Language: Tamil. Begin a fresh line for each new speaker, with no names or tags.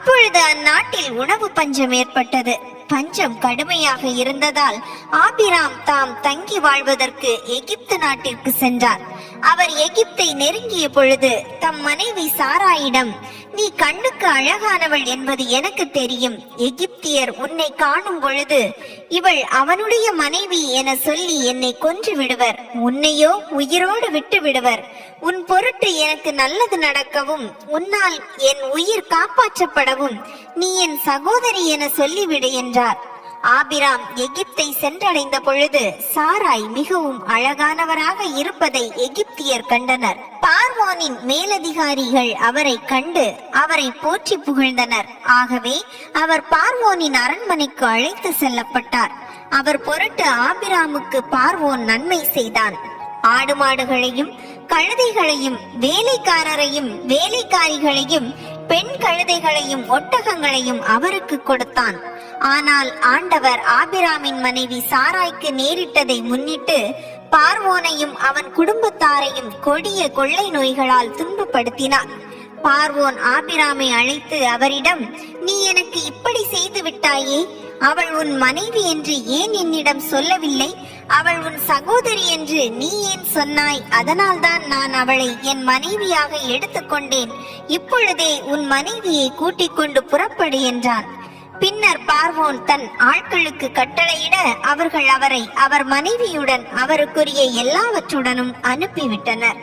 அப்பொழுது அந்நாட்டில் உணவு பஞ்சம் ஏற்பட்டது. பஞ்சம் கடுமையாக இருந்ததால் ஆபிராம் தாம் தங்கி வாழ்வதற்கு எகிப்து நாட்டிற்கு சென்றார். அவர் எகிப்தை நெருங்கிய பொழுது தம் மனைவி சாராயிடம், நீ கண்ணுக்கு அழகானவள் என்பது எனக்கு தெரியும். எகிப்தியர் உன்னை காணும் பொழுது இவள் அவனுடைய மனைவி என சொல்லி என்னை கொன்று விடுவர், உன்னையோ உயிரோடு விட்டு விடுவர். உன் பொருட்டு எனக்கு நல்லது நடக்கவும் உன்னால் என் உயிர் காப்பாற்றப்படவும் நீ என் சகோதரி என சொல்லிவிடு என்றார். ஆபிராம் எகிப்தை சென்றடைந்த பொழுது சாராய் மிகவும் அழகானவராக இருப்பதை எகிப்தியர் கண்டனர். பார்வோனின் மேலதிகாரிகள் அவரை கண்டு அவரை போற்றி புகழ்ந்தனர். ஆகவே அவர் பார்வோனின் அரண்மனைக்கு அழைத்து செல்லப்பட்டார். அவர் பொருட்டு ஆபிராமுக்கு பார்வோன் நன்மை செய்தான். ஆடு மாடுகளையும் கழுதைகளையும் வேலைக்காரரையும் வேலைக்காரிகளையும் பெண் கழுதைகளையும் ஒட்டகங்களையும் அவருக்கு கொடுத்தான். ஆனால் ஆண்டவர் ஆபிராமின் மனைவி சாராய்க்கு நேரிட்டதை முன்னிட்டு பார்வோனையும் அவன் குடும்பத்தாரையும் கொடிய கொள்ளை நோய்களால் துன்பப்படுத்தினார். பார்வோன் ஆபிராமை அழைத்து அவரிடம், நீ எனக்கு இப்படி செய்து விட்டாயே, அவள் உன் மனைவி என்று ஏன் என்னிடம் சொல்லவில்லை? அவள் உன் சகோதரி என்று நீ ஏன் சொன்னாய்? அதனால்தான் நான் அவளை என் மனைவியாக எடுத்துக்கொண்டேன். இப்பொழுதே உன் மனைவியை கூட்டிக் கொண்டு புறப்படு என்றான். பின்னர் பார்வோன் தன் ஆட்களுக்கு கட்டளையிட அவர்கள் அவரை அவர் மனைவியுடன் அவருக்குரிய எல்லாவற்றுடனும் அனுப்பிவிட்டனர்.